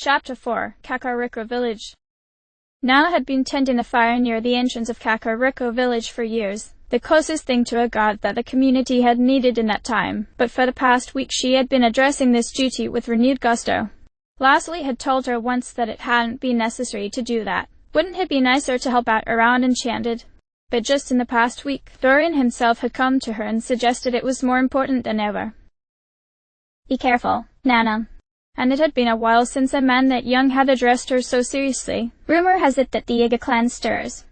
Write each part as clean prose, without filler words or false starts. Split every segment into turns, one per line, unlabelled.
Chapter 4 Kakariko Village. Nana had been tending the fire near the entrance of Kakariko Village for years, the closest thing to a god that the community had needed in that time, but for the past week she had been addressing this duty with renewed gusto. Leslie had told her once that it hadn't been necessary to do that. Wouldn't it be nicer to help out around Enchanted? But just in the past week, Dorian himself had come to her and suggested it was more important than ever.
Be careful, Nana.
And it had been a while since a man that young had addressed her so seriously.
Rumor has it that the Yiga clan stirs.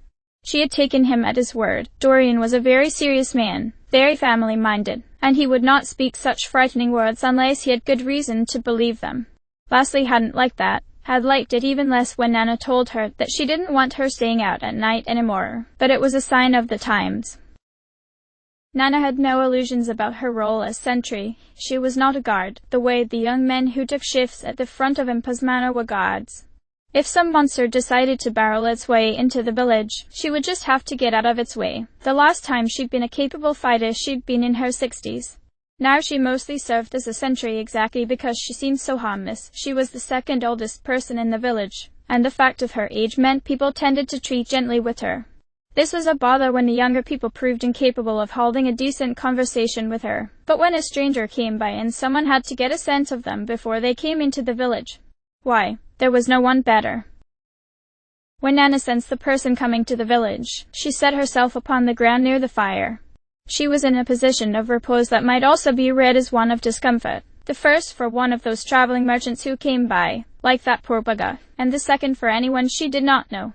She had taken him at his word. Dorian was a very serious man, very family-minded, and he would not speak such frightening words unless he had good reason to believe them. Leslie hadn't liked that, had liked it even less when Nana told her that she didn't want her staying out at night anymore, but it was a sign of the times. Nana had no illusions about her role as sentry. She was not a guard, the way the young men who took shifts at the front of Impa's Manor were guards. If some monster decided to barrel its way into the village, she would just have to get out of its way. The last time she'd been a capable fighter she'd been in her 60s. Now she mostly served as a sentry exactly because she seemed so harmless. She was the second oldest person in the village, and the fact of her age meant people tended to treat gently with her. This was a bother when the younger people proved incapable of holding a decent conversation with her. But when a stranger came by and someone had to get a sense of them before they came into the village, why, there was no one better. When Nana sensed the person coming to the village, she set herself upon the ground near the fire. She was in a position of repose that might also be read as one of discomfort. The first for one of those traveling merchants who came by, like that poor bugger, and the second for anyone she did not know.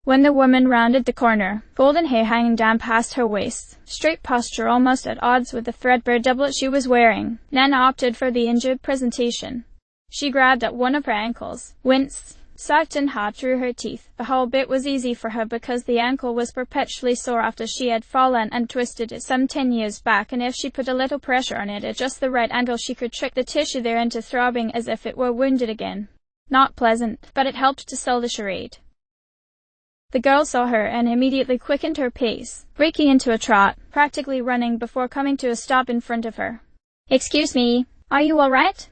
When the woman rounded the corner, golden hair hanging down past her waist, straight posture almost at odds with the threadbare doublet she was wearing, Nana opted for the injured presentation. She grabbed at one of her ankles, winced, sucked and hard through her teeth. The whole bit was easy for her because the ankle was perpetually sore after she had fallen and twisted it some 10 years back, and if she put a little pressure on it at just the right angle she could trick the tissue there into throbbing as if it were wounded again. Not pleasant, but it helped to sell the charade. The girl saw her and immediately quickened her pace, breaking into a trot, practically running before coming to a stop in front of her.
Excuse me, are you all right?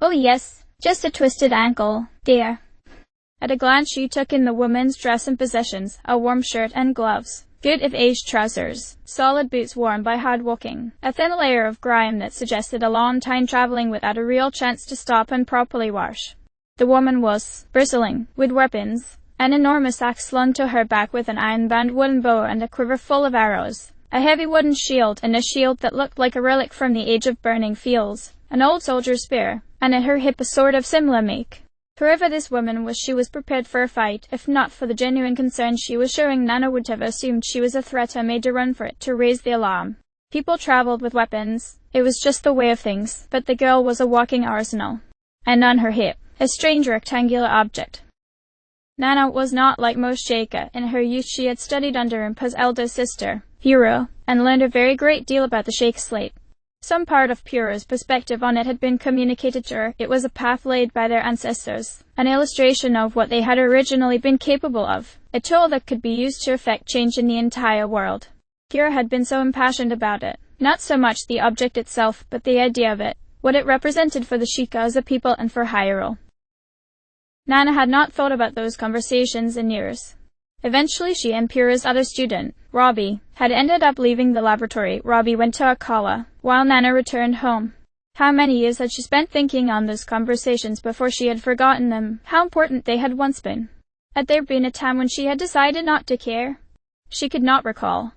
Oh yes,
just a twisted ankle, dear.
At a glance she took in the woman's dress and possessions, a warm shirt and gloves, good if aged trousers, solid boots worn by hard walking, a thin layer of grime that suggested a long time traveling without a real chance to stop and properly wash. The woman was bristling with weapons. An enormous axe slung to her back with an iron-bound wooden bow and a quiver full of arrows, a heavy wooden shield and a shield that looked like a relic from the age of burning fields, an old soldier's spear, and at her hip a sword of similar make. Whoever this woman was, she was prepared for a fight. If not for the genuine concern she was showing, Nana would have assumed she was a threat and made to run for it to raise the alarm. People traveled with weapons. It was just the way of things, but the girl was a walking arsenal. And on her hip, a strange rectangular object. Nana was not like most Sheikah. In her youth she had studied under Impa's elder sister, Pura, and learned a very great deal about the Sheikh slate. Some part of Pura's perspective on it had been communicated to her. It was a path laid by their ancestors, an illustration of what they had originally been capable of, a tool that could be used to effect change in the entire world. Pura had been so impassioned about it, not so much the object itself, but the idea of it, what it represented for the Sheikah as a people and for Hyrule. Nana had not thought about those conversations in years. Eventually she and Pura's other student, Robbie, had ended up leaving the laboratory. Robbie went to Akala, while Nana returned home. How many years had she spent thinking on those conversations before she had forgotten them, how important they had once been? Had there been a time when she had decided not to care? She could not recall.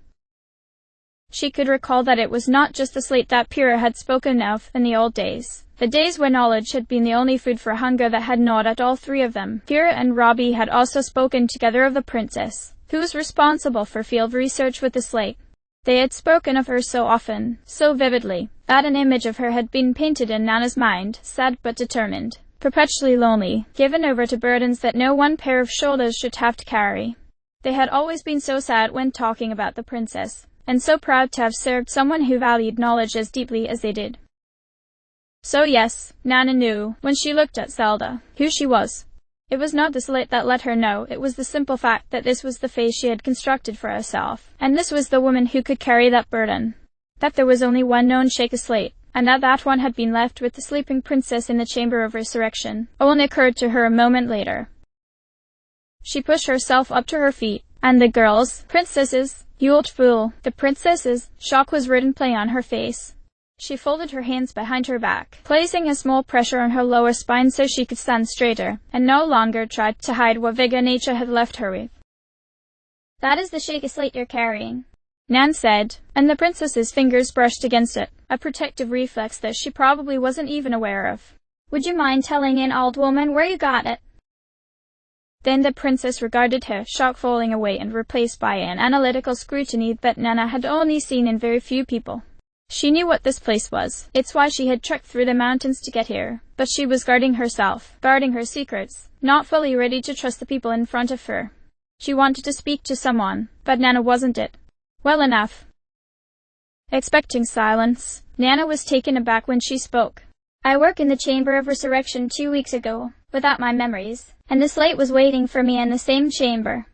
She could recall that it was not just the slate that Pura had spoken of in the old days. The days when knowledge had been the only food for hunger that had gnawed at all three of them. Pura and Robbie had also spoken together of the princess, who was responsible for field research with the slate. They had spoken of her so often, so vividly, that an image of her had been painted in Nana's mind, sad but determined, perpetually lonely, given over to burdens that no one pair of shoulders should have to carry. They had always been so sad when talking about the princess, and so proud to have served someone who valued knowledge as deeply as they did. So yes, Nana knew, when she looked at Zelda, who she was. It was not the slate that let her know, it was the simple fact that this was the face she had constructed for herself, and this was the woman who could carry that burden. That there was only one known Sheikah slate, and that one had been left with the sleeping princess in the Chamber of Resurrection only occurred to her a moment later. She pushed herself up to her feet, and the girls, princesses, you old fool, the princesses, shock was written plain on her face. She folded her hands behind her back, placing a small pressure on her lower spine so she could stand straighter, and no longer tried to hide what vigor nature had left her with.
That is the shaky slate you're carrying,
Nan said, and the princess's fingers brushed against it, a protective reflex that she probably wasn't even aware of.
Would you mind telling an old woman where you got it?
Then the princess regarded her, shock falling away and replaced by an analytical scrutiny that Nana had only seen in very few people. She knew what this place was. It's why she had trekked through the mountains to get here. But she was guarding herself, guarding her secrets, not fully ready to trust the people in front of her. She wanted to speak to someone, but Nana wasn't it. Well enough. Expecting silence, Nana was taken aback when she spoke.
I work in the Chamber of Resurrection 2 weeks ago, without my memories, and the slate was waiting for me in the same chamber.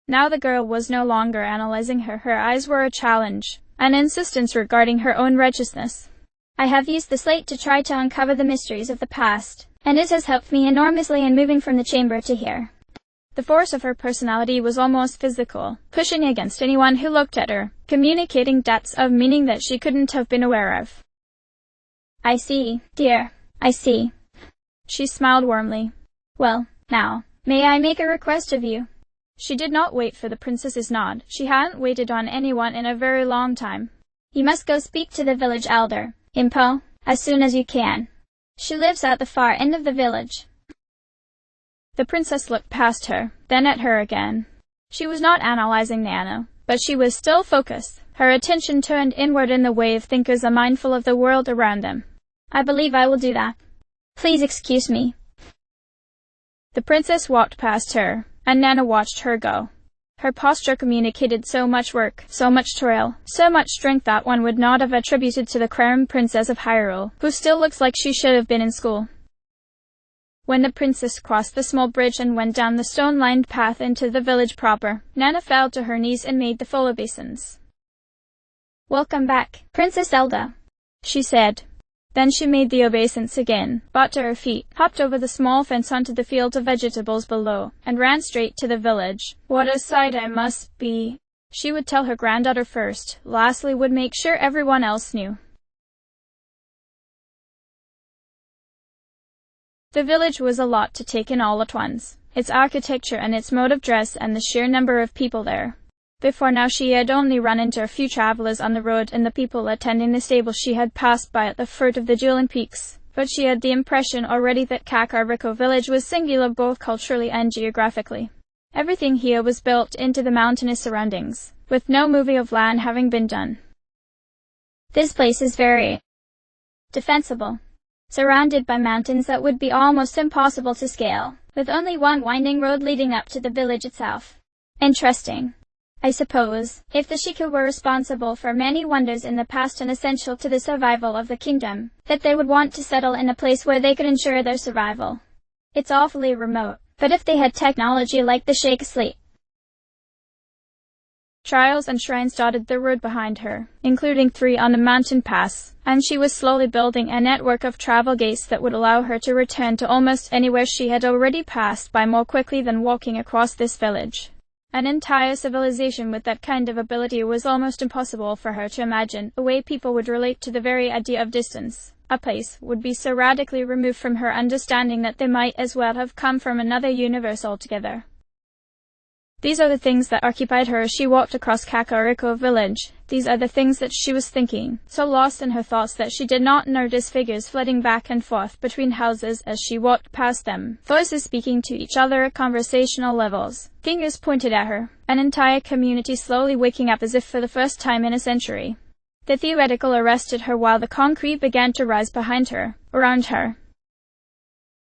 Now the girl was no longer analyzing her. Her eyes were a challenge, an insistence regarding her own righteousness.
I have used the slate to try to uncover the mysteries of the past, and it has helped me enormously in moving from the chamber to here.
The force of her personality was almost physical, pushing against anyone who looked at her, communicating depths of meaning that she couldn't have been aware of.
I see, dear, I see.
She smiled warmly.
Well, now, may I make a request of you?
She did not wait for the princess's nod. She hadn't waited on anyone in a very long time.
You must go speak to the village elder, Impo, as soon as you can. She lives at the far end of the village.
The princess looked past her, then at her again. She was not analyzing Nana, but she was still focused, her attention turned inward in the way of thinkers are mindful of the world around them.
I believe I will do that. Please excuse me.
The princess walked past her, and Nana watched her go. Her posture communicated so much work, so much toil, so much strength that one would not have attributed to the crown princess of Hyrule, who still looks like she should have been in school. When the princess crossed the small bridge and went down the stone-lined path into the village proper, Nana fell to her knees and made the full obeisance.
Welcome back, Princess Zelda,
she said. Then she made the obeisance again, got to her feet, hopped over the small fence onto the field of vegetables below, and ran straight to the village. What a sight I must be! She would tell her granddaughter first, lastly would make sure everyone else knew. The village was a lot to take in all at once, its architecture and its mode of dress and the sheer number of people there. Before now she had only run into a few travelers on the road and the people attending the stable she had passed by at the foot of the dueling peaks, but she had the impression already that Kakariko village was singular both culturally and geographically. Everything here was built into the mountainous surroundings, with no movie of land having been done.
This place is very defensible, surrounded by mountains that would be almost impossible to scale, with only one winding road leading up to the village itself. Interesting. I suppose, if the Sheikah were responsible for many wonders in the past and essential to the survival of the kingdom, that they would want to settle in a place where they could ensure their survival. It's awfully remote, but if they had technology like the Sheikah slate.
Trials and shrines dotted the road behind her, including 3 on the mountain pass, and she was slowly building a network of travel gates that would allow her to return to almost anywhere she had already passed by more quickly than walking across this village. An entire civilization with that kind of ability was almost impossible for her to imagine. A way people would relate to the very idea of distance. A place would be so radically removed from her understanding that they might as well have come from another universe altogether. These are the things that occupied her as she walked across Kakariko village. These are the things that she was thinking, so lost in her thoughts that she did not notice figures flitting back and forth between houses as she walked past them, voices speaking to each other at conversational levels, fingers pointed at her, an entire community slowly waking up as if for the first time in a century. The theoretical arrested her while the concrete began to rise behind her, around her.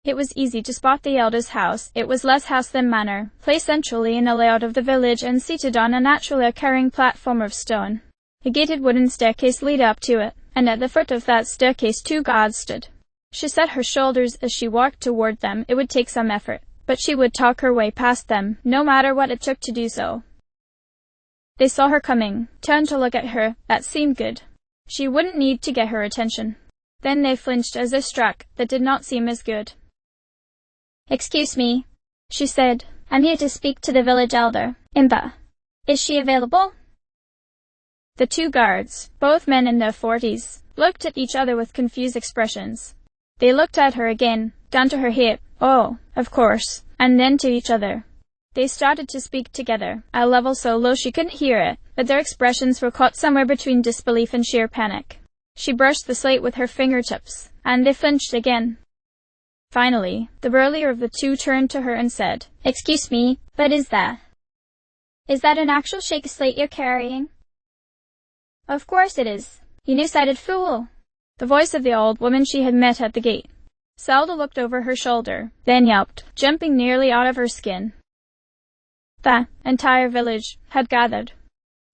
It was easy to spot the elder's house. It was less house than manor, placed centrally in the layout of the village and seated on a naturally occurring platform of stone. A gated wooden staircase led up to it, and at the foot of that staircase 2 guards stood. She set her shoulders as she walked toward them. It would take some effort, but she would talk her way past them, no matter what it took to do so. They saw her coming, turned to look at her. That seemed good. She wouldn't need to get her attention. Then they flinched as if struck. That did not seem as good.
"Excuse me," she said. "I'm here to speak to the village elder, Impa. Is she available?"
The two guards, both men in their 40s, looked at each other with confused expressions. They looked at her again, down to her hip, oh, of course, and then to each other. They started to speak together, at a level so low she couldn't hear it, but their expressions were caught somewhere between disbelief and sheer panic. She brushed the slate with her fingertips, and they flinched again. Finally, the burlier of the two turned to her and said,
"Excuse me, but is that an actual shake slate you're carrying?"
"Of course it is, you nearsighted fool." The voice of the old woman she had met at the gate. Zelda looked over her shoulder, then yelped, jumping nearly out of her skin. The entire village had gathered,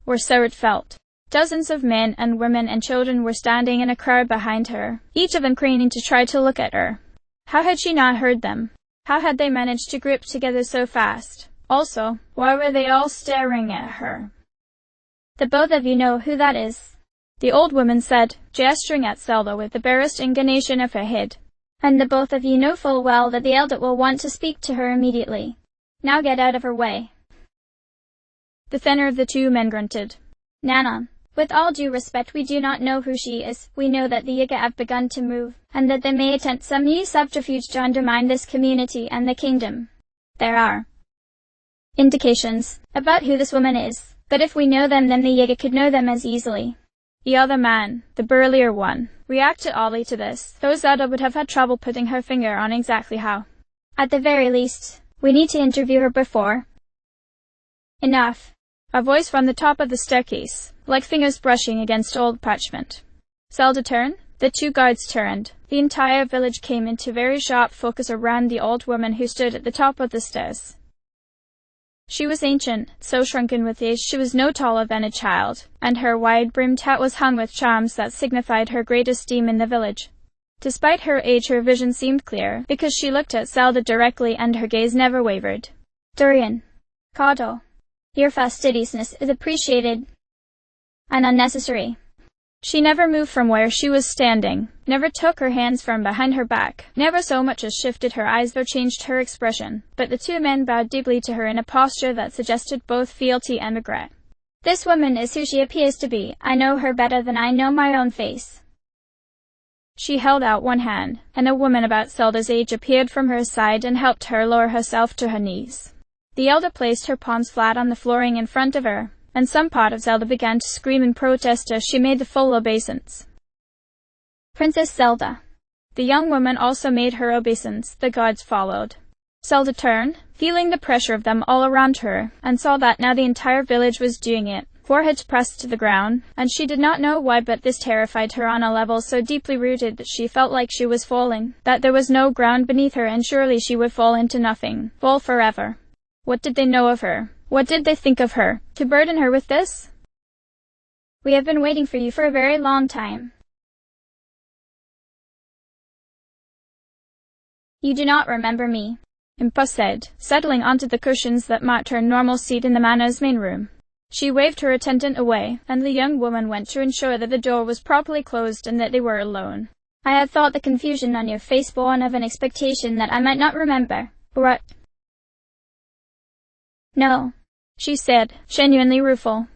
or so it felt. Dozens of men and women and children were standing in a crowd behind her, each of them craning to try to look at her. How had she not heard them? How had they managed to group together so fast? Also, why were they all staring at her?
"The both of you know who that is,"
the old woman said, gesturing at Zelda with the barest inclination of her head.
"And the both of you know full well that the elder will want to speak to her immediately. Now get out of her way."
The thinner of the two men grunted.
"Nana, with all due respect, we do not know who she is. We know that the Yiga have begun to move, and that they may attempt some new subterfuge to undermine this community and the kingdom. There are indications about who this woman is, but if we know them, then the Yiga could know them as easily."
The other man, the burlier one, reacted oddly to this, though Zelda would have had trouble putting her finger on exactly how.
"At the very least, we need to interview her before."
"Enough." A voice from the top of the staircase, like fingers brushing against old parchment. Zelda turned. The two guards turned. The entire village came into very sharp focus around the old woman who stood at the top of the stairs. She was ancient, so shrunken with age she was no taller than a child, and her wide-brimmed hat was hung with charms that signified her great esteem in the village. Despite her age, her vision seemed clear, because she looked at Zelda directly and her gaze never wavered.
"Durian, Kato, your fastidiousness is appreciated and unnecessary."
She never moved from where she was standing, never took her hands from behind her back, never so much as shifted her eyes or changed her expression, but the two men bowed deeply to her in a posture that suggested both fealty and regret.
"This woman is who she appears to be. I know her better than I know my own face."
She held out one hand, and a woman about Zelda's age appeared from her side and helped her lower herself to her knees. The elder placed her palms flat on the flooring in front of her, and some part of Zelda began to scream in protest as she made the full obeisance.
"Princess Zelda."
The young woman also made her obeisance. The guards followed. Zelda turned, feeling the pressure of them all around her, and saw that now the entire village was doing it, foreheads pressed to the ground, and she did not know why, but this terrified her on a level so deeply rooted that she felt like she was falling, that there was no ground beneath her, and surely she would fall into nothing, fall forever. What did they know of her? What did they think of her, to burden her with this?
"We have been waiting for you for a very long time. You do not remember me,"
Impa said, settling onto the cushions that marked her normal seat in the manor's main room. She waved her attendant away, and the young woman went to ensure that the door was properly closed and that they were alone.
"I had thought the confusion on your face born of an expectation that I might not remember. What?" "No,"
she said, genuinely rueful.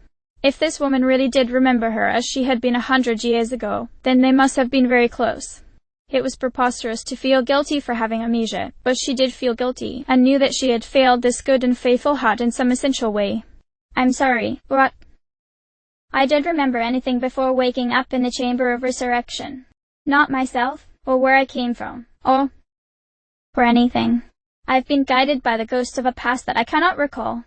If this woman really did remember her as she had been 100 years ago, then they must have been very close. It was preposterous to feel guilty for having amnesia, but she did feel guilty, and knew that she had failed this good and faithful heart in some essential way.
"I'm sorry, what?" "I don't remember anything before waking up in the Chamber of Resurrection. Not myself, or where I came from, or anything. I've been guided by the ghosts of a past that I cannot recall."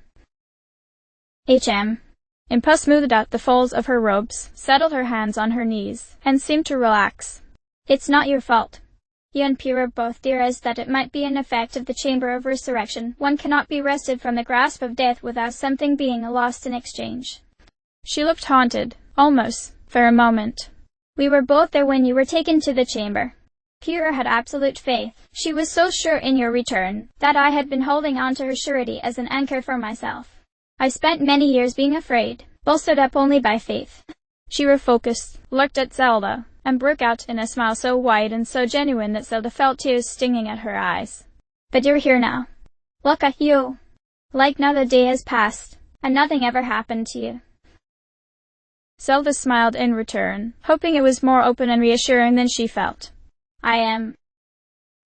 Impa smoothed out the folds of her robes, settled her hands on her knees, and seemed to relax.
"It's not your fault. You and Pure are both dear as that it might be an effect of the Chamber of Resurrection. One cannot be wrested from the grasp of death without something being lost in exchange."
She looked haunted, almost, for a moment.
"We were both there when you were taken to the chamber. Pure had absolute faith. She was so sure in your return that I had been holding on to her surety as an anchor for myself. I spent many years being afraid, bolstered up only by faith."
She refocused, looked at Zelda, and broke out in a smile so wide and so genuine that Zelda felt tears stinging at her eyes.
But you're here now. Look at you. Like now the day has passed, and nothing ever happened to you.
Zelda smiled in return, hoping it was more open and reassuring than she felt.
I am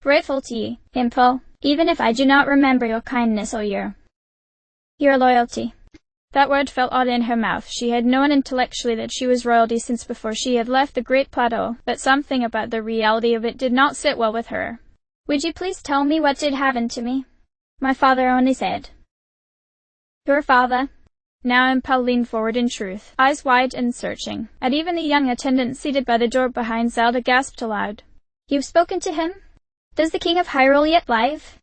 grateful to you, Impa, even if I do not remember your kindness or your loyalty.
That word felt odd in her mouth. She had known intellectually that she was royalty since before she had left the Great Plateau, but something about the reality of it did not sit well with her.
Would you please tell me what did happen to me? My father only said. Your father?
Now Impa leaned forward in truth, eyes wide and searching, and even the young attendant seated by the door behind Zelda gasped aloud.
You've spoken to him? Does the King of Hyrule yet live?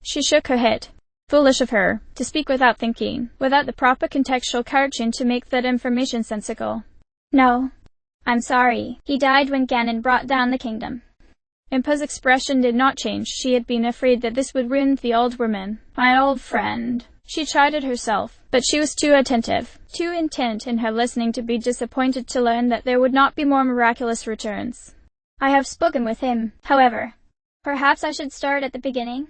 She shook her head. Foolish of her, to speak without thinking, without the proper contextual coaching to make that information sensical.
No. I'm sorry. He died when Ganon brought down the kingdom.
Impa's expression did not change. She had been afraid that this would ruin the old woman. My old friend. She chided herself, but she was too attentive, too intent in her listening to be disappointed to learn that there would not be more miraculous returns.
I have spoken with him, however. Perhaps I should start at the beginning?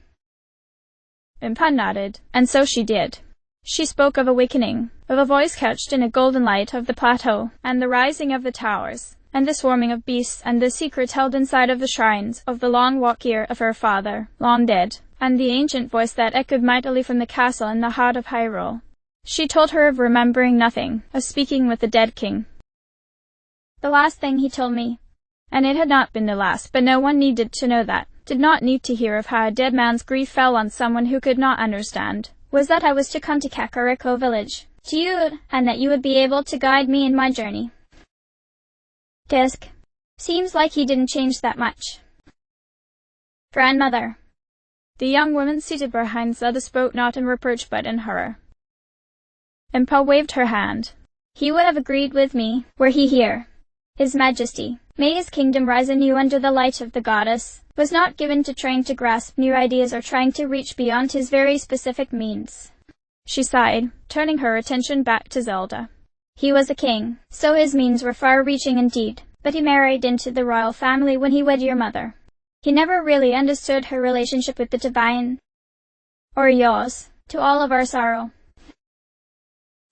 Impa nodded, and so she did. She spoke of awakening, of a voice couched in a golden light of the plateau, and the rising of the towers, and the swarming of beasts, and the secret held inside of the shrines, of the long walk year of her father, long dead, and the ancient voice that echoed mightily from the castle in the heart of Hyrule. She told her of remembering nothing, of speaking with the dead king.
The last thing he told me.
And it had not been the last, but no one needed to know that, did not need to hear of how a dead man's grief fell on someone who could not understand.
Was that I was to come to Kakariko village, to you, and that you would be able to guide me in my journey. Disk. Seems like he didn't change that much. Grandmother.
The young woman seated behind Zelda spoke not in reproach but in horror. Impa waved her hand.
He would have agreed with me, were he here. His Majesty, may his kingdom rise anew under the light of the goddess, was not given to trying to grasp new ideas or trying to reach beyond his very specific means.
She sighed, turning her attention back to Zelda.
He was a king, so his means were far-reaching indeed, but he married into the royal family when he wed your mother. He never really understood her relationship with the divine. Or yours, to all of our sorrow.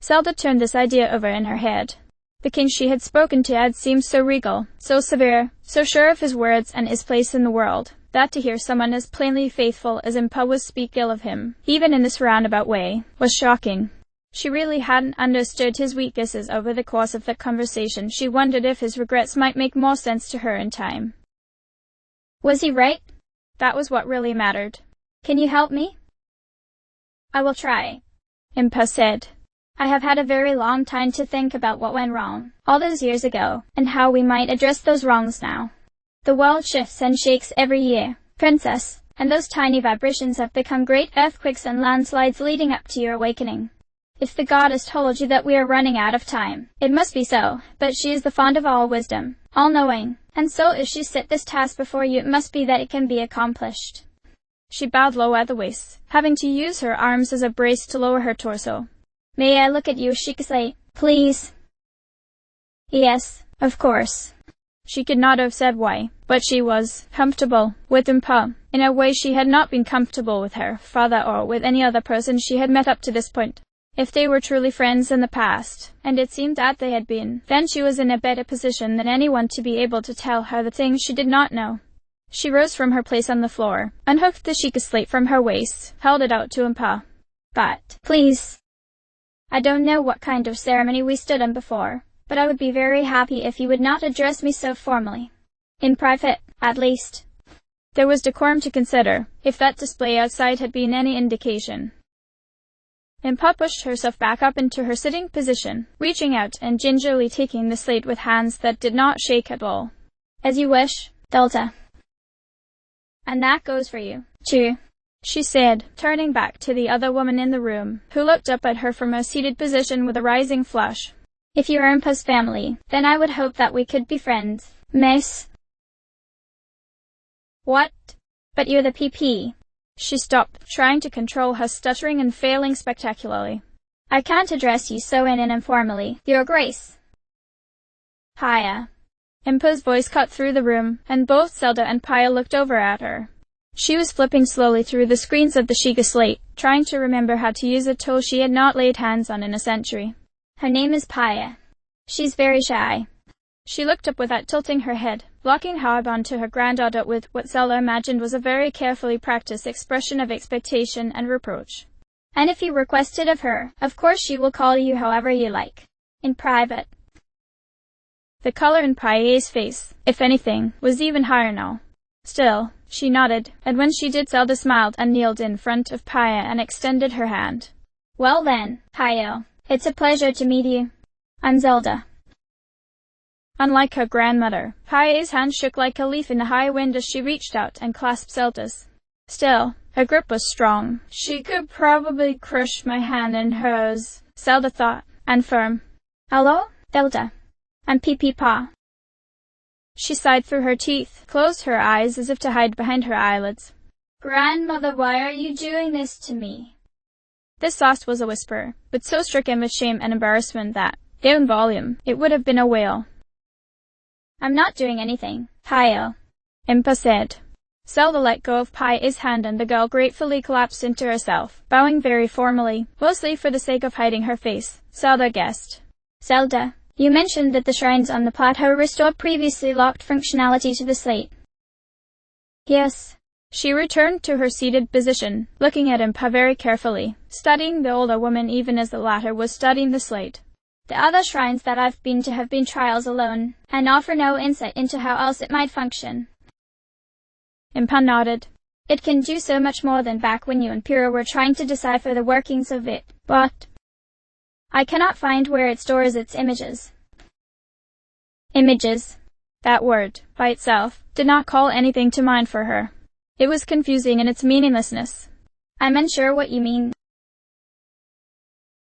Zelda turned this idea over in her head. The king she had spoken to had seemed so regal, so severe, so sure of his words and his place in the world, that to hear someone as plainly faithful as Impa was speak ill of him, even in this roundabout way, was shocking. She really hadn't understood his weaknesses over the course of that conversation. She wondered if his regrets might make more sense to her in time.
Was he right?
That was what really mattered.
Can you help me? I will try,
Impa said.
I have had a very long time to think about what went wrong, all those years ago, and how we might address those wrongs now. The world shifts and shakes every year, Princess, and those tiny vibrations have become great earthquakes and landslides leading up to your awakening. If the goddess told you that we are running out of time, it must be so, but she is the font of all wisdom, all-knowing, and so if she set this task before you, it must be that it can be accomplished.
She bowed low at the waist, having to use her arms as a brace to lower her torso.
May I look at you, Shikasei, please? Yes, of course.
She could not have said why, but she was comfortable with Impa in a way she had not been comfortable with her father or with any other person she had met up to this point. If they were truly friends in the past, and it seemed that they had been, then she was in a better position than anyone to be able to tell her the things she did not know. She rose from her place on the floor, unhooked the Sheikah slate from her waist, held it out to Impa.
But, please, I don't know what kind of ceremony we stood on before, but I would be very happy if you would not address me so formally. In private, at least.
There was decorum to consider, if that display outside had been any indication. Impa pushed herself back up into her sitting position, reaching out and gingerly taking the slate with hands that did not shake at all.
As you wish, Delta. And that goes for you, too,
she said, turning back to the other woman in the room, who looked up at her from a seated position with a rising flush.
If you are Impa's family, then I would hope that we could be friends, miss. What? But you're the PP.
She stopped, trying to control her stuttering and failing spectacularly.
I can't address you so in and informally, Your Grace. Hiya.
Impa's voice cut through the room, and both Zelda and Paya looked over at her. She was flipping slowly through the screens of the Sheikah slate, trying to remember how to use a tool she had not laid hands on in a century.
Her name is Paya. She's very shy.
She looked up without tilting her head, locking Hab onto her granddaughter with what Zelda imagined was a very carefully practiced expression of expectation and reproach.
And if you request it of her, of course she will call you however you like. In private.
The color in Paya's face, if anything, was even higher now. Still, she nodded, and when she did, Zelda smiled and kneeled in front of Paya and extended her hand.
Well then, Paya, it's a pleasure to meet you. I'm Zelda.
Unlike her grandmother, Paya's hand shook like a leaf in the high wind as she reached out and clasped Zelda's. Still, her grip was strong. She could probably crush my hand in hers, Zelda thought, and firm.
Hello, Zelda. I'm Pee-Pee-Pa.
She sighed through her teeth, closed her eyes as if to hide behind her eyelids.
Grandmother, why are you doing this to me?
This last was a whisper, but so stricken with shame and embarrassment that, in volume, it would have been a wail.
I'm not doing anything, Paya,
Impa said. Zelda let go of Paya's hand and the girl gratefully collapsed into herself, bowing very formally, mostly for the sake of hiding her face, Zelda guessed.
Zelda, you mentioned that the shrines on the plateau restore previously locked functionality to the slate. Yes.
She returned to her seated position, looking at Impa very carefully, studying the older woman even as the latter was studying the slate.
The other shrines that I've been to have been trials alone, and offer no insight into how else it might function.
Impa nodded.
It can do so much more than back when you and Pyrrha were trying to decipher the workings of it, but I cannot find where it stores its images.
Images. That word, by itself, did not call anything to mind for her. It was confusing in its meaninglessness.
I'm unsure what you mean.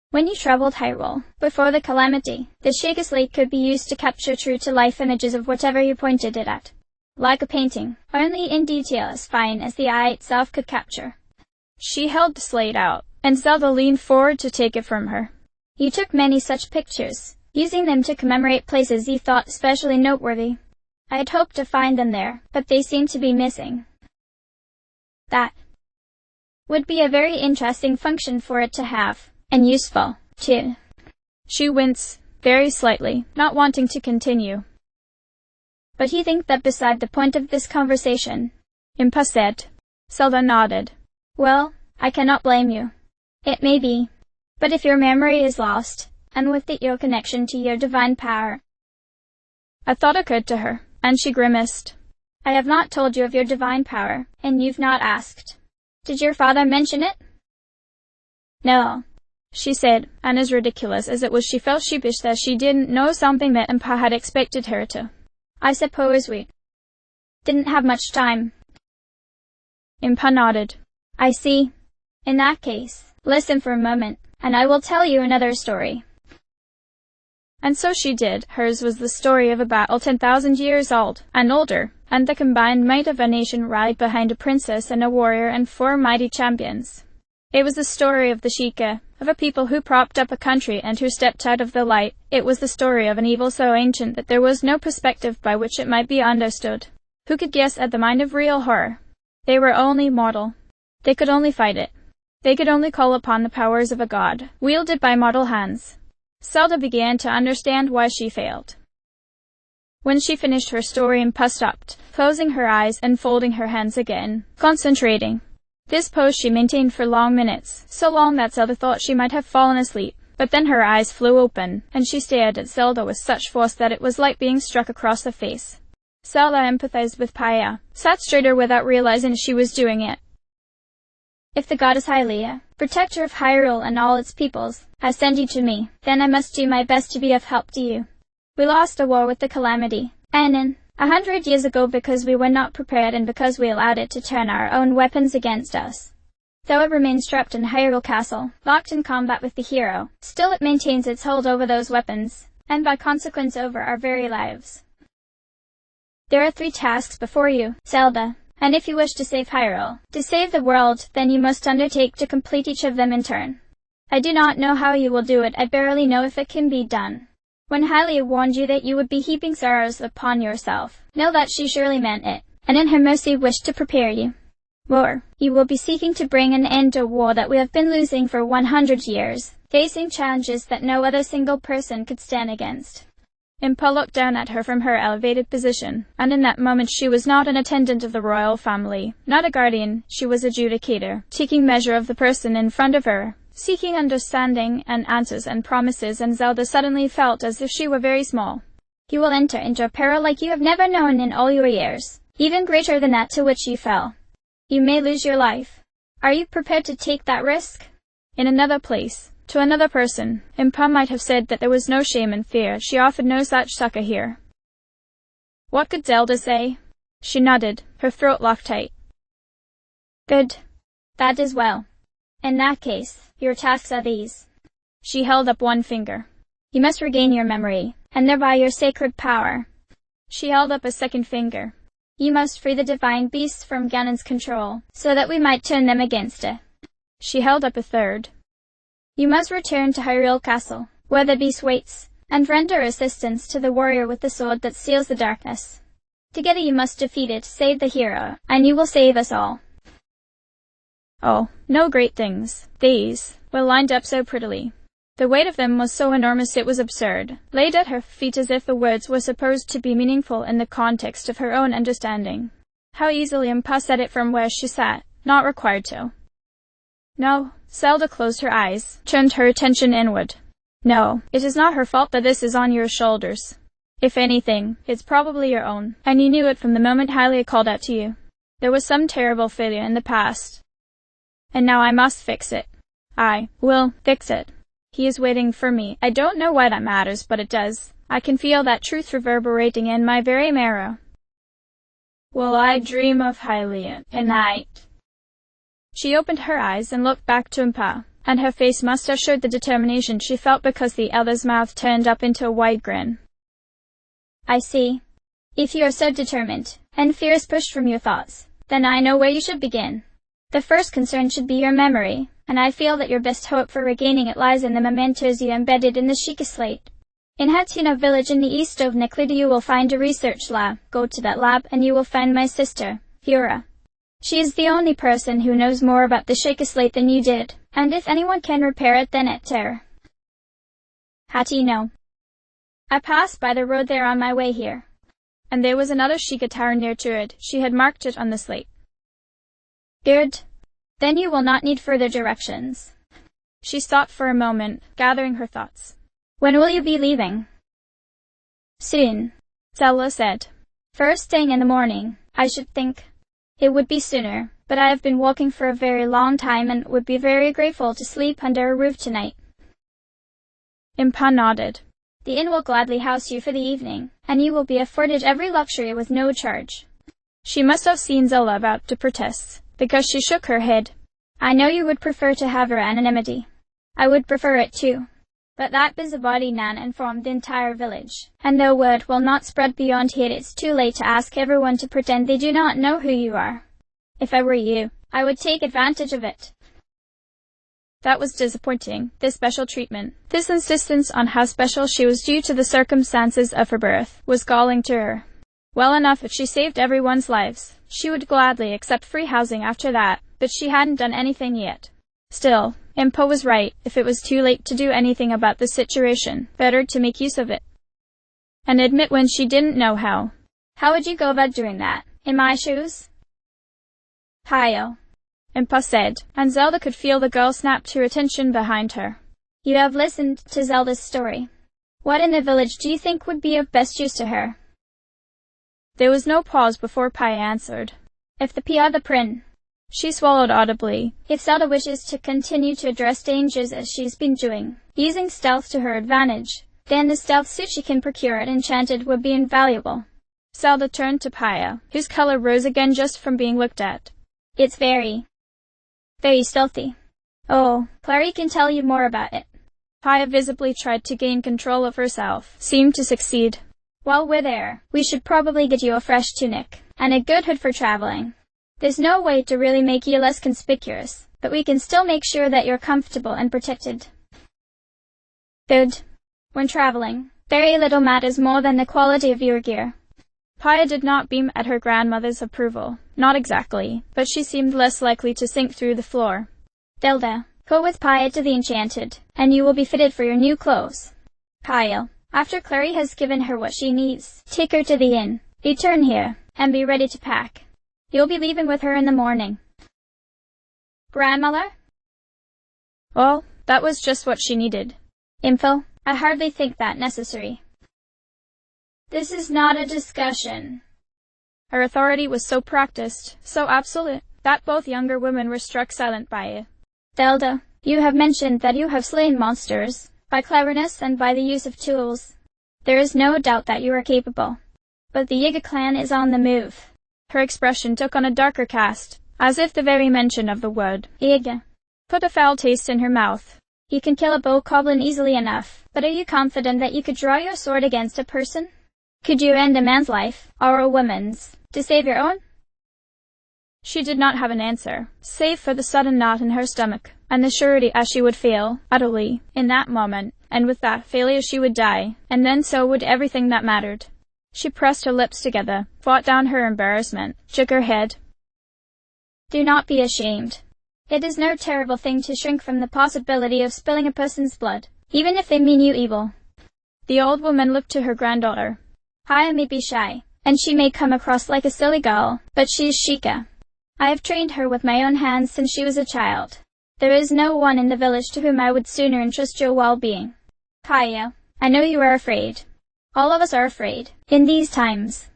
When you traveled Hyrule, before the calamity, the Sheikah slate could be used to capture true-to-life images of whatever you pointed it at. Like a painting, only in detail as fine as the eye itself could capture.
She held the slate out, and Zelda leaned forward to take it from her.
You took many such pictures, using them to commemorate places you thought especially noteworthy. I had hoped to find them there, but they seem to be missing. That would be a very interesting function for it to have. And useful, too.
She winced, very slightly, not wanting to continue.
But you think that beside the point of this conversation?
Impa said. Zelda nodded.
Well, I cannot blame you. It may be. But if your memory is lost, and with it your connection to your divine power.
A thought occurred to her, and she grimaced.
I have not told you of your divine power, and you've not asked. Did your father mention it? No.
She said, and as ridiculous as it was she felt sheepish that she didn't know something that Impa had expected her to.
I suppose we didn't have much time.
Impa nodded.
I see. In that case, listen for a moment, and I will tell you another story.
And so she did. Hers was the story of a battle 10,000 years old, and older, and the combined might of a nation rallied behind a princess and a warrior and 4 mighty champions. It was the story of the Sheikah, of a people who propped up a country and who stepped out of the light. It was the story of an evil so ancient that there was no perspective by which it might be understood. Who could guess at the mind of real horror? They were only mortal. They could only fight it. They could only call upon the powers of a god, wielded by mortal hands. Zelda began to understand why she failed. When she finished her story, Impa stopped, closing her eyes and folding her hands again, concentrating. This pose she maintained for long minutes, so long that Zelda thought she might have fallen asleep, but then her eyes flew open, and she stared at Zelda with such force that it was like being struck across the face. Zelda empathized with Paya, sat straighter without realizing she was doing it.
If the goddess Hylia, protector of Hyrule and all its peoples, has sent you to me, then I must do my best to be of help to you. We lost a war with the calamity, and 100 years ago because we were not prepared and because we allowed it to turn our own weapons against us. Though it remains trapped in Hyrule Castle, locked in combat with the hero, still it maintains its hold over those weapons, and by consequence over our very lives. There are 3 tasks before you, Zelda, and if you wish to save Hyrule, to save the world, then you must undertake to complete each of them in turn. I do not know how you will do it, I barely know if it can be done. When Hylia warned you that you would be heaping sorrows upon yourself, know that she surely meant it, and in her mercy wished to prepare you. More, you will be seeking to bring an end to a war that we have been losing for 100 years, facing challenges that no other single person could stand against.
Impa looked down at her from her elevated position, and in that moment she was not an attendant of the royal family, not a guardian, she was adjudicator, taking measure of the person in front of her, seeking understanding and answers and promises, and Zelda suddenly felt as if she were very small.
You will enter into a peril like you have never known in all your years, even greater than that to which you fell. You may lose your life. Are you prepared to take that risk?
In another place, to another person, Impa might have said that there was no shame and fear. She offered no such succor here. What could Zelda say? She nodded, her throat locked tight.
Good. That is well. In that case, your tasks are these.
She held up one finger.
You must regain your memory, and thereby your sacred power.
She held up a second finger.
You must free the divine beasts from Ganon's control, so that we might turn them against it.
She held up a third.
You must return to Hyrule Castle, where the beast waits, and render assistance to the warrior with the sword that seals the darkness. Together you must defeat it, save the hero, and you will save us all.
Oh, no great things. These were lined up so prettily. The weight of them was so enormous it was absurd, laid at her feet as if the words were supposed to be meaningful in the context of her own understanding. How easily Impa said it from where she sat, not required to. No, Zelda closed her eyes, turned her attention inward. No, it is not her fault that this is on your shoulders. If anything, it's probably your own, and you knew it from the moment Hylia called out to you. There was some terrible failure in the past. And now I must fix it. I will fix it. He is waiting for me. I don't know why that matters, but it does. I can feel that truth reverberating in my very marrow. Will I dream of Hylia tonight? She opened her eyes and looked back to Impa, and her face must have showed the determination she felt because the other's mouth turned up into a wide grin.
I see. If you are so determined, and fear is pushed from your thoughts, then I know where you should begin. The first concern should be your memory, and I feel that your best hope for regaining it lies in the mementos you embedded in the Sheikah slate. In Hatuna village in the east of Niklida you will find a research lab. Go to that lab and you will find my sister, Fura. She is the only person who knows more about the Sheikah slate than you did, and if anyone can repair it then it's her. How do you know? I passed by the road there on my way here.
And there was another Sheikah tower near to it. She had marked it on the slate.
Good. Then you will not need further directions.
She stopped for a moment, gathering her thoughts.
When will you be leaving? Soon,
Zelda said.
First thing in the morning, I should think. It would be sooner, but I have been walking for a very long time and would be very grateful to sleep under a roof tonight.
Impa nodded.
The inn will gladly house you for the evening, and you will be afforded every luxury with no charge.
She must have seen Zelda about to protest, because she shook her head.
I know you would prefer to have her anonymity. I would prefer it too. But that busybody Nan informed the entire village, and though word will not spread beyond here, it's too late to ask everyone to pretend they do not know who you are. If I were you, I would take advantage of it.
That was disappointing, this special treatment. This insistence on how special she was due to the circumstances of her birth was galling to her. Well enough if she saved everyone's lives. She would gladly accept free housing after that, but she hadn't done anything yet. Still, Impa was right. If it was too late to do anything about the situation, better to make use of it. And admit when she didn't know how.
How would you go about doing that? In my shoes? Hayo,
Impa said, and Zelda could feel the girl snap to attention behind her.
You have listened to Zelda's story. What in the village do you think would be of best use to her?
There was no pause before Pai answered.
If the Pia the Prin.
She swallowed audibly.
If Zelda wishes to continue to address dangers as she's been doing, using stealth to her advantage, then the stealth suit she can procure at Enchanted would be invaluable.
Zelda turned to Paya, whose color rose again just from being looked at.
It's very stealthy. Oh, Clary can tell you more about it.
Paya visibly tried to gain control of herself, seemed to succeed.
While we're there, we should probably get you a fresh tunic, and a good hood for traveling. There's no way to really make you less conspicuous, but we can still make sure that you're comfortable and protected. Good. When traveling, Very little matters more than the quality of your gear.
Paya did not beam at her grandmother's approval. Not exactly, but she seemed less likely to sink through the floor.
Zelda, go with Paya to the Enchanted, and you will be fitted for your new clothes. Paya, after Clary has given her what she needs, take her to the inn. Return here, and be ready to pack. You'll be leaving with her in the morning.
Grandmother? Well, that was just what she needed.
Info, I hardly think that necessary. This is not a discussion.
Her authority was so practiced, so absolute, that both younger women were struck silent by it.
Zelda, you have mentioned that you have slain monsters, by cleverness and by the use of tools. There is no doubt that you are capable. But the Yiga clan is on the move.
Her expression took on a darker cast, as if the very mention of the word
Yiga
put a foul taste in her mouth.
You can kill a bokoblin easily enough, but are you confident that you could draw your sword against a person? Could you end a man's life, or a woman's, to save your own?
She did not have an answer, save for the sudden knot in her stomach, and the surety as she would fail, utterly, in that moment, and with that failure she would die, and then so would everything that mattered. She pressed her lips together, fought down her embarrassment, shook her head.
Do not be ashamed. It is no terrible thing to shrink from the possibility of spilling a person's blood, even if they mean you evil.
The old woman looked to her granddaughter.
Haya may be shy, and she may come across like a silly girl, but she is Sheikah. I have trained her with my own hands since she was a child. There is no one in the village to whom I would sooner entrust your well-being. Haya, I know you are afraid. All of us are afraid, in these times.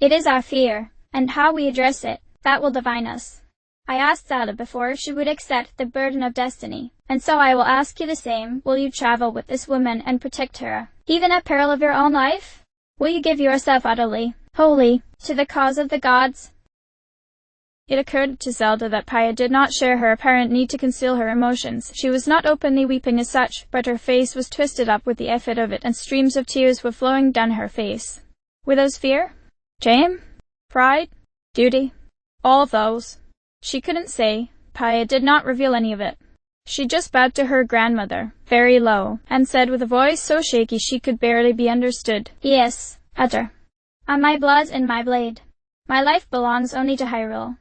It is our fear, and how we address it, that will define us. I asked Zelda before if she would accept the burden of destiny, and so I will ask you the same. Will you travel with this woman and protect her, even at peril of your own life? Will you give yourself utterly, wholly, to the cause of the gods?
It occurred to Zelda that Paya did not share her apparent need to conceal her emotions. She was not openly weeping as such, but her face was twisted up with the effort of it, and streams of tears were flowing down her face. Were those fear? Shame? Pride? Duty? All of those? She couldn't say. Paya did not reveal any of it. She just bowed to her grandmother, very low, and said with a voice so shaky she could barely be understood,
Yes, utter. On my blood and my blade. My life belongs only to Hyrule.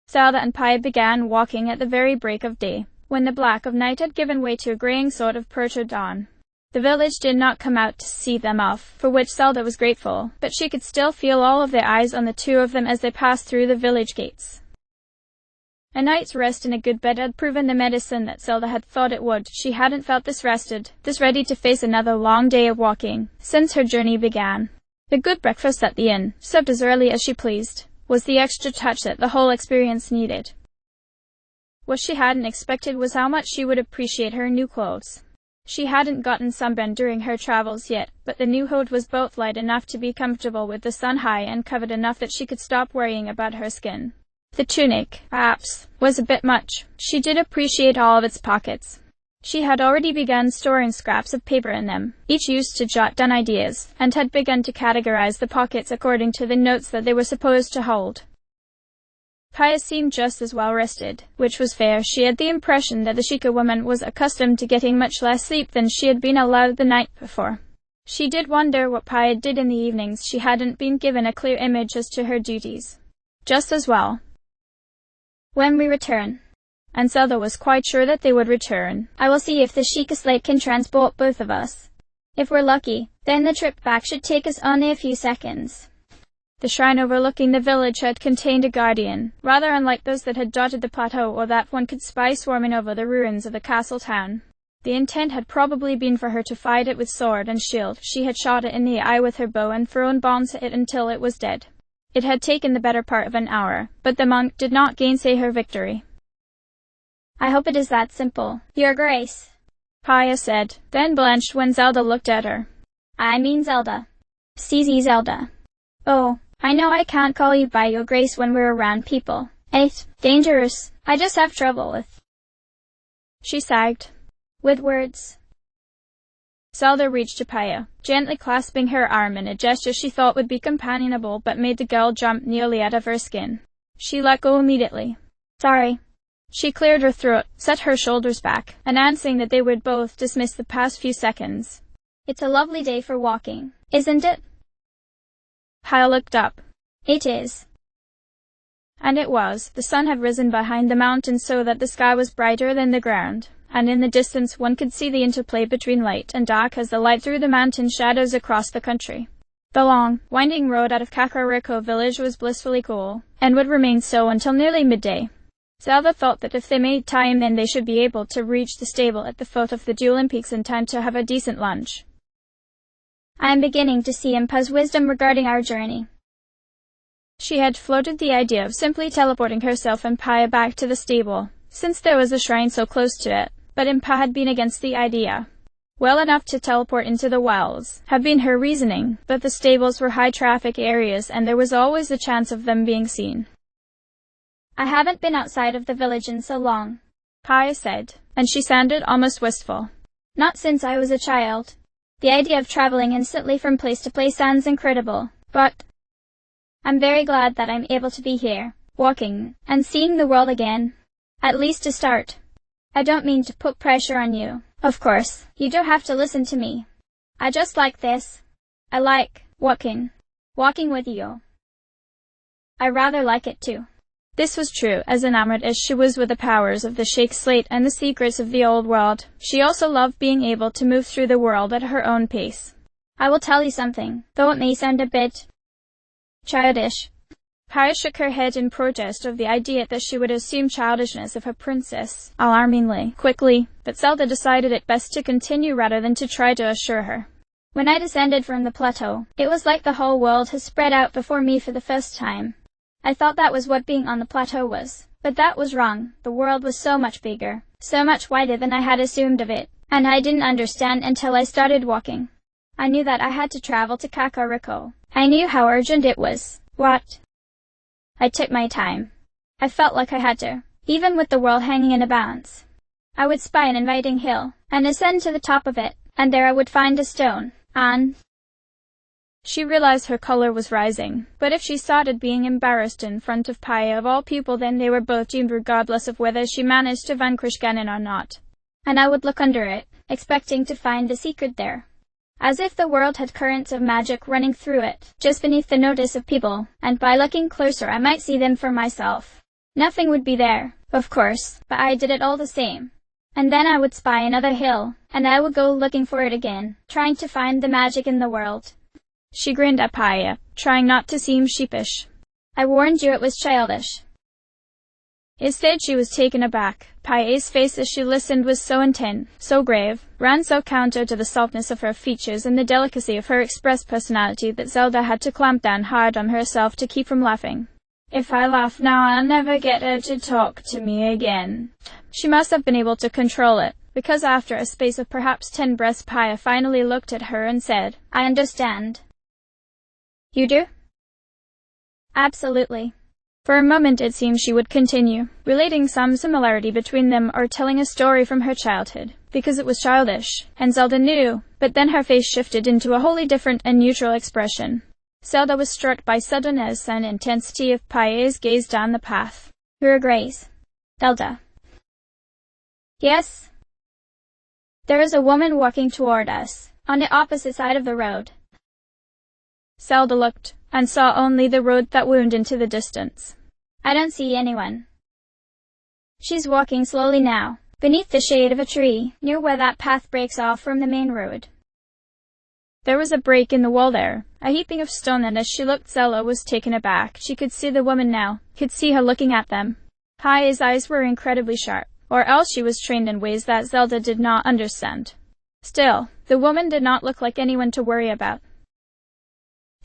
Zelda and Paya began walking at the very break of day, when the black of night had given way to a greying sort of proto-dawn. The village did not come out to see them off, for which Zelda was grateful, but she could still feel all of their eyes on the two of them as they passed through the village gates. A night's rest in a good bed had proven the medicine that Zelda had thought it would. She hadn't felt this rested, this ready to face another long day of walking, since her journey began. The good breakfast at the inn, served as early as she pleased, was the extra touch that the whole experience needed. What she hadn't expected was how much she would appreciate her new clothes. She hadn't gotten sunburned during her travels yet, but the new hood was both light enough to be comfortable with the sun high and covered enough that she could stop worrying about her skin. The tunic, perhaps, was a bit much. She did appreciate all of its pockets. She had already begun storing scraps of paper in them, each used to jot down ideas, and had begun to categorize the pockets according to the notes that they were supposed to hold. Paya seemed just as well rested, which was fair. She had the impression that the Sheikah woman was accustomed to getting much less sleep than she had been allowed the night before. She did wonder what Paya did in the evenings. She hadn't been given a clear image as to her duties. Just as well.
When we return.
And Zelda was quite sure that they would return.
I will see if the Sheikah slate can transport both of us. If we're lucky, then the trip back should take us only a few seconds.
The shrine overlooking the village had contained a guardian, rather unlike those that had dotted the plateau or that one could spy swarming over the ruins of the castle town. The intent had probably been for her to fight it with sword and shield. She had shot it in the eye with her bow and thrown bombs at it until it was dead. It had taken the better part of an hour, but the monk did not gainsay her victory.
I hope it is that simple, Your Grace,
Paya said, then blanched when Zelda looked at her.
I mean Zelda. CZ Zelda. Oh, I know I can't call you by Your Grace when we're around people. It's dangerous. I just have trouble with.
She sagged.
With words.
Zelda reached to Paya, gently clasping her arm in a gesture she thought would be companionable but made the girl jump nearly out of her skin. She let go immediately.
Sorry.
She cleared her throat, set her shoulders back, announcing that they would both dismiss the past few seconds.
It's a lovely day for walking, isn't it?
Paya looked up.
It is.
And it was. The sun had risen behind the mountains so that the sky was brighter than the ground, and in the distance one could see the interplay between light and dark as the light threw the mountain shadows across the country. The long, winding road out of Kakariko village was blissfully cool, and would remain so until nearly midday. Zelda thought that if they made time then they should be able to reach the stable at the foot of the Julian Peaks in time to have a decent lunch.
I am beginning to see Impa's wisdom regarding our journey.
She had floated the idea of simply teleporting herself and Paya back to the stable, since there was a shrine so close to it, but Impa had been against the idea. Well enough to teleport into the wilds had been her reasoning, but the stables were high-traffic areas and there was always a chance of them being seen.
I haven't been outside of the village in so long,
Paya said, and she sounded almost wistful.
Not since I was a child. The idea of traveling instantly from place to place sounds incredible, but I'm very glad that I'm able to be here, walking, and seeing the world again. At least to start. I don't mean to put pressure on you. Of course, you don't have to listen to me. I just like this. I like walking with you. I rather like it too.
This was true, as enamored as she was with the powers of the Shake Slate and the secrets of the old world. She also loved being able to move through the world at her own pace.
I will tell you something, though it may sound a bit childish.
Paya shook her head in protest of the idea that she would assume childishness of her princess, alarmingly, quickly, but Zelda decided it best to continue rather than to try to assure her.
When I descended from the plateau, it was like the whole world has spread out before me for the first time. I thought that was what being on the plateau was, but that was wrong. The world was so much bigger, so much wider than I had assumed of it, and I didn't understand until I started walking. I knew that I had to travel to Kakariko. I knew how urgent it was. What? I took my time. I felt like I had to, even with the world hanging in a balance. I would spy an inviting hill, and ascend to the top of it, and there I would find a stone, and
she realized her color was rising, but if she started being embarrassed in front of Paya of all people then they were both doomed regardless of whether she managed to vanquish Ganon or not.
And I would look under it, expecting to find the secret there. As if the world had currents of magic running through it, just beneath the notice of people, and by looking closer I might see them for myself. Nothing would be there, of course, but I did it all the same. And then I would spy another hill, and I would go looking for it again, trying to find the magic in the world.
She grinned at Paya, trying not to seem sheepish.
I warned you it was childish.
Instead she was taken aback. Paya's face as she listened was so intent, so grave, ran so counter to the softness of her features and the delicacy of her expressed personality that Zelda had to clamp down hard on herself to keep from laughing. If I laugh now I'll never get her to talk to me again. She must have been able to control it, because after a space of perhaps 10 breaths Paya finally looked at her and said,
I understand. You do? Absolutely.
For a moment it seemed she would continue, relating some similarity between them or telling a story from her childhood, because it was childish, and Zelda knew, but then her face shifted into a wholly different and neutral expression. Zelda was struck by suddenness and intensity of Paya's gaze down the path.
Your Grace. Zelda. Yes? There is a woman walking toward us, on the opposite side of the road.
Zelda looked, and saw only the road that wound into the distance.
I don't see anyone. She's walking slowly now, beneath the shade of a tree, near where that path breaks off from the main road.
There was a break in the wall there, a heaping of stone, and as she looked Zelda was taken aback. She could see the woman now, could see her looking at them. Paya's eyes were incredibly sharp, or else she was trained in ways that Zelda did not understand. Still, the woman did not look like anyone to worry about.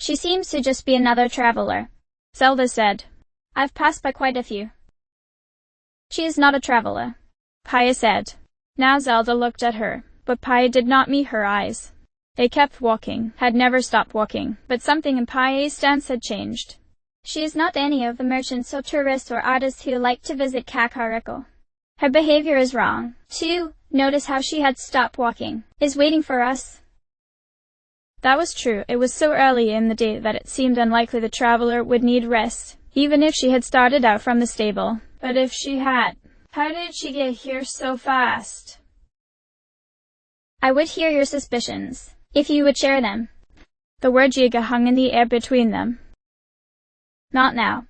She seems to just be another traveler,
Zelda said.
I've passed by quite a few. She is not a traveler,
Paya said. Now Zelda looked at her, but Paya did not meet her eyes. They kept walking, had never stopped walking, but something in Paya's stance had changed.
She is not any of the merchants or tourists or artists who like to visit Kakariko. Her behavior is wrong, too. Notice how she had stopped walking, is waiting for us.
That was true. It was so early in the day that it seemed unlikely the traveler would need rest, even if she had started out from the stable. But if she had, How did she get here so fast?
I would hear your suspicions, if you would share them.
The word Yiga hung in the air between them.
Not now,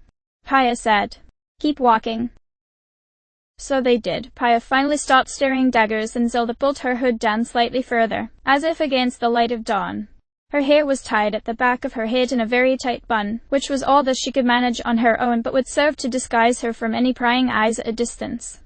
Paya said.
Keep walking.
So they did. Paya finally stopped staring daggers and Zelda pulled her hood down slightly further, as if against the light of dawn. Her hair was tied at the back of her head in a very tight bun, which was all that she could manage on her own but would serve to disguise her from any prying eyes at a distance.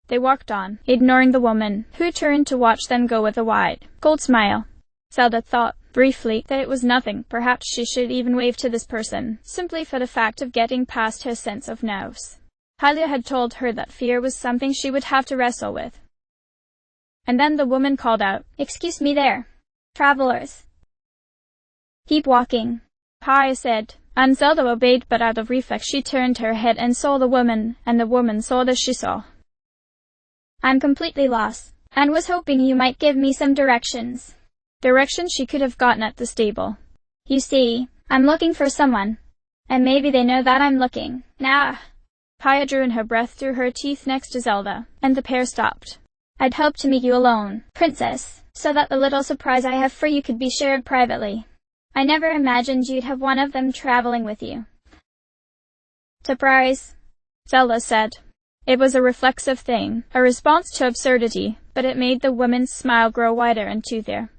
They walked on, ignoring the woman, who turned to watch them go with a wide, cold smile. Zelda thought, briefly, that it was nothing. Perhaps she should even wave to this person, simply for the fact of getting past her sense of nerves. Hylia had told her that fear was something she would have to wrestle with. And then the woman called out,
"Excuse me there, travelers." "Keep walking,"
Paya said, and Zelda obeyed, but out of reflex she turned her head and saw the woman, and the woman saw that she saw.
"I'm completely lost, and was hoping you might give me some directions."
Directions she could have gotten at the stable.
"You see, I'm looking for someone, and maybe they know that I'm looking. Nah."
Paya drew in her breath through her teeth next to Zelda, and the pair stopped.
"I'd hoped to meet you alone, Princess, so that the little surprise I have for you could be shared privately. I never imagined you'd have one of them traveling with you."
"Surprise," Zelda said. It was a reflexive thing, a response to absurdity, but it made the woman's smile grow wider and toothier.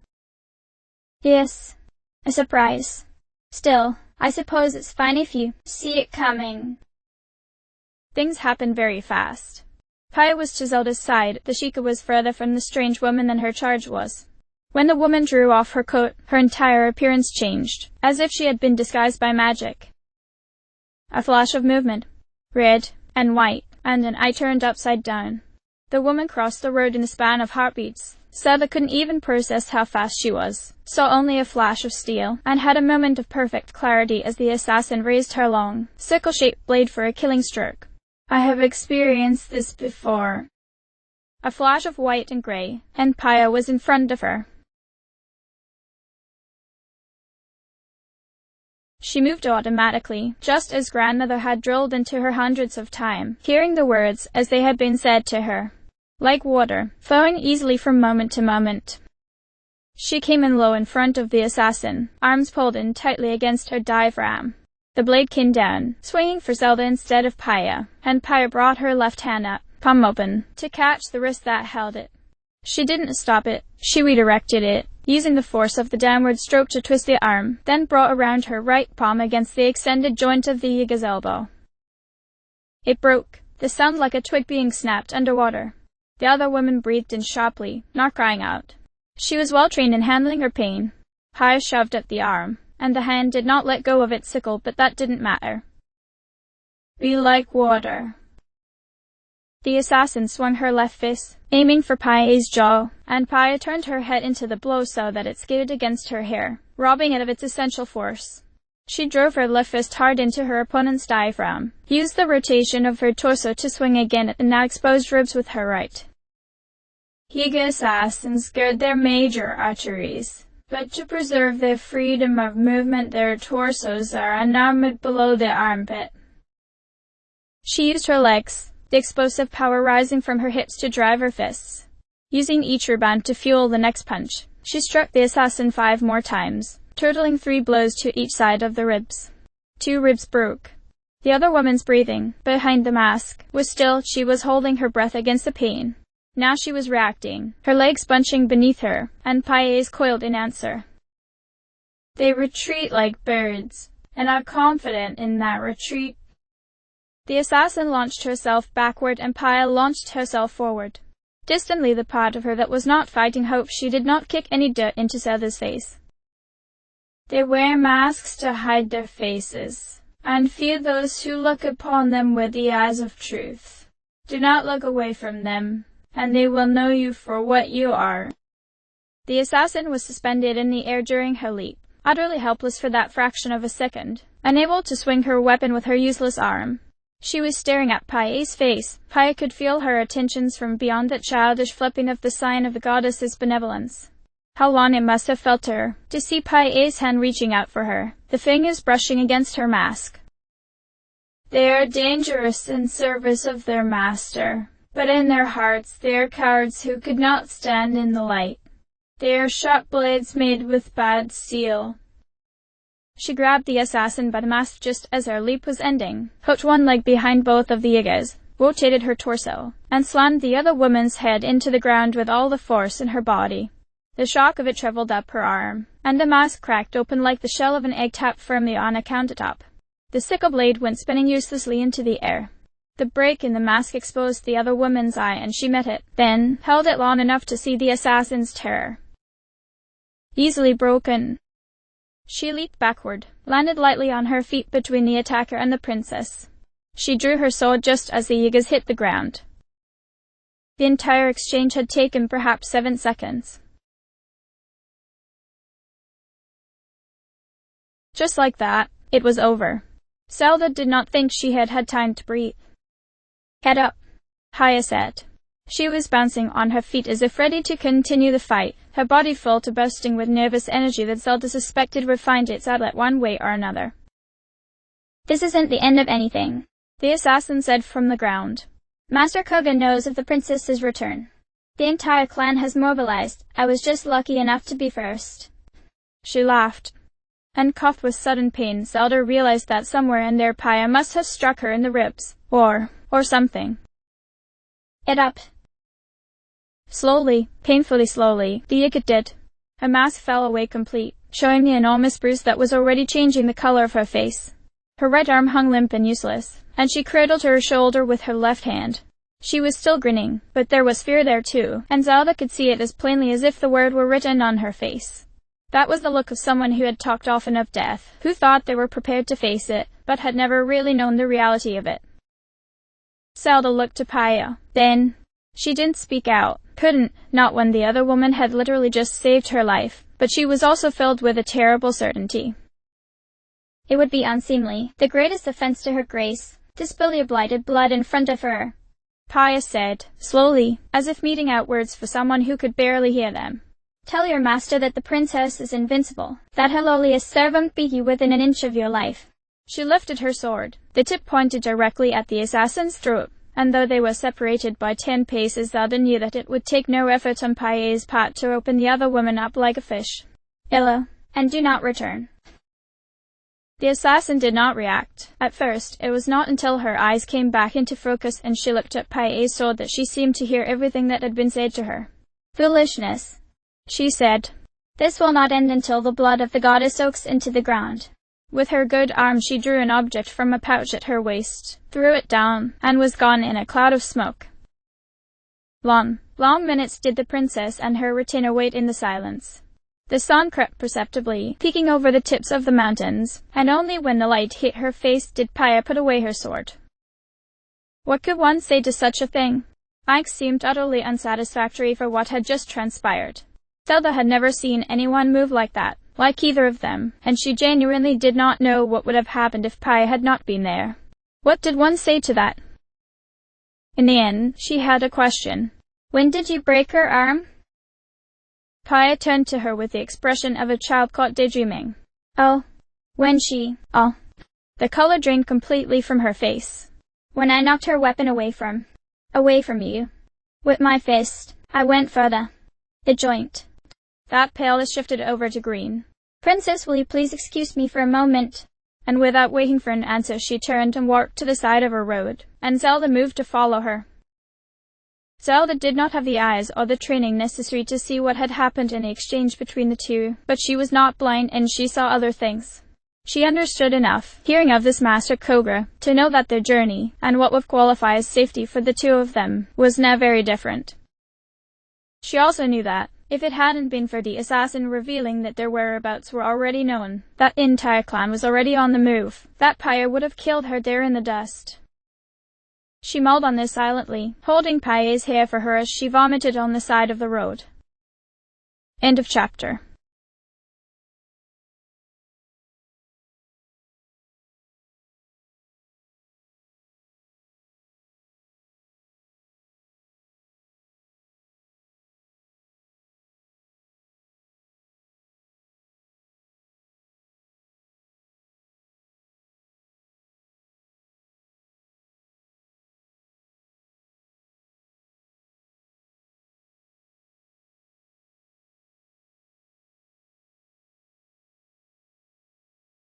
"Yes, a surprise. Still, I suppose it's fine if you see it coming."
Things happened very fast. Paya was to Zelda's side, the Sheikah was further from the strange woman than her charge was. When the woman drew off her coat, her entire appearance changed, as if she had been disguised by magic. A flash of movement, red and white, and an eye turned upside down. The woman crossed the road in a span of heartbeats. Zelda couldn't even process how fast she was, saw only a flash of steel, and had a moment of perfect clarity as the assassin raised her long, sickle-shaped blade for a killing stroke. "I have experienced this before." A flash of white and gray, and Paya was in front of her. She moved automatically, just as grandmother had drilled into her hundreds of times, hearing the words as they had been said to her, like water, flowing easily from moment to moment. She came in low in front of the assassin, arms pulled in tightly against her diaphragm. The blade came down, swinging for Zelda instead of Paya, and Paya brought her left hand up, palm open, to catch the wrist that held it. She didn't stop it, she redirected it, using the force of the downward stroke to twist the arm, then brought around her right palm against the extended joint of the Yiga's elbow. It broke, the sound like a twig being snapped underwater. The other woman breathed in sharply, not crying out. She was well trained in handling her pain. Paya shoved at the arm, and the hand did not let go of its sickle, but that didn't matter. "Be like water." The assassin swung her left fist, aiming for Paya's jaw, and Paya turned her head into the blow so that it skidded against her hair, robbing it of its essential force. She drove her left fist hard into her opponent's diaphragm, used the rotation of her torso to swing again at the now exposed ribs with her right. Yiga assassins guard their major arteries, but to preserve their freedom of movement their torsos are unarmored below the armpit. She used her legs, the explosive power rising from her hips to drive her fists. Using each rebound to fuel the next punch, she struck the assassin 5 more times, totaling 3 blows to each side of the ribs. 2 ribs broke. The other woman's breathing, behind the mask, was still. She was holding her breath against the pain. Now she was reacting, her legs bunching beneath her, and Paya's coiled in answer. "They retreat like birds, and are confident in that retreat." The assassin launched herself backward and Paya launched herself forward. Distantly, the part of her that was not fighting hoped she did not kick any dirt into Zelda's face. "They wear masks to hide their faces, and fear those who look upon them with the eyes of truth. Do not look away from them, and they will know you for what you are." The assassin was suspended in the air during her leap, utterly helpless for that fraction of a second, unable to swing her weapon with her useless arm. She was staring at Paya's face. Paya could feel her attentions from beyond that childish flipping of the sign of the goddess's benevolence. How long it must have felt to her, to see Paya's hand reaching out for her, the fingers brushing against her mask. "They are dangerous in service of their master, but in their hearts they are cowards who could not stand in the light. They are sharp blades made with bad steel. She grabbed the assassin by the mask just as her leap was ending, hooked one leg behind both of the Yigas, rotated her torso, and slammed the other woman's head into the ground with all the force in her body. The shock of it traveled up her arm, and the mask cracked open like the shell of an egg tapped firmly on a countertop. The sickle blade went spinning uselessly into the air. The break in the mask exposed the other woman's eye, and she met it, then held it long enough to see the assassin's terror. Easily broken. She leaped backward, landed lightly on her feet between the attacker and the princess. She drew her sword just as the Yigas hit the ground. The entire exchange had taken perhaps 7 seconds. Just like that, it was over. Zelda did not think she had had time to breathe. "Head up," Paya said. She was bouncing on her feet as if ready to continue the fight, her body full to bursting with nervous energy that Zelda suspected would find its outlet one way or another.
"This isn't the end of anything,"
the assassin said from the ground.
"Master Koga knows of the princess's return. The entire clan has mobilized. I was just lucky enough to be first."
She laughed and coughed with sudden pain. Zelda realized that somewhere in there Paya must have struck her in the ribs, or something.
"It up."
Slowly, painfully slowly, the Yiga did. Her mask fell away complete, showing the enormous bruise that was already changing the color of her face. Her right arm hung limp and useless, and she cradled her shoulder with her left hand. She was still grinning, but there was fear there too, and Zelda could see it as plainly as if the word were written on her face. That was the look of someone who had talked often of death, who thought they were prepared to face it, but had never really known the reality of it. Zelda looked to Paya. Then, she didn't speak out, couldn't, not when the other woman had literally just saved her life, but she was also filled with a terrible certainty.
It would be unseemly, the greatest offense to her grace, to spill your blighted blood in front of her,
Paya said, slowly, as if meting out words for someone who could barely hear them.
"Tell your master that the princess is invincible, that her lowliest servant beat you within an inch of your life."
She lifted her sword. The tip pointed directly at the assassin's throat, and though they were separated by 10 paces, Zelda knew that it would take no effort on Paya's part to open the other woman up like a fish.
"Illa, and do not return."
The assassin did not react. At first, it was not until her eyes came back into focus and she looked at Paya's sword that she seemed to hear everything that had been said to her.
"Foolishness," she said. "This will not end until the blood of the goddess soaks into the ground."
With her good arm she drew an object from a pouch at her waist, threw it down, and was gone in a cloud of smoke. Long minutes did the princess and her retainer wait in the silence. The sun crept perceptibly, peeking over the tips of the mountains, and only when the light hit her face did Paya put away her sword. What could one say to such a thing? Ike seemed utterly unsatisfactory for what had just transpired. Zelda had never seen anyone move like that, like either of them, and she genuinely did not know what would have happened if Paya had not been there. What did one say to that? In the end, she had a question.
"When did you break her arm?"
Paya turned to her with the expression of a child caught daydreaming.
"Oh, when she,
The color drained completely from her face.
"When I knocked her weapon away from you. With my fist, I went for the joint."
That paleness shifted over to green.
"Princess, will you please excuse me for a moment?"
And without waiting for an answer, she turned and walked to the side of a road, and Zelda moved to follow her. Zelda did not have the eyes or the training necessary to see what had happened in the exchange between the two, but she was not blind and she saw other things. She understood enough, hearing of this Master Koga, to know that their journey, and what would qualify as safety for the two of them, was now very different. She also knew that, if it hadn't been for the assassin revealing that their whereabouts were already known, that the entire clan was already on the move, that Paya would have killed her there in the dust. She mulled on this silently, holding Paya's hair for her as she vomited on the side of the road. End of chapter.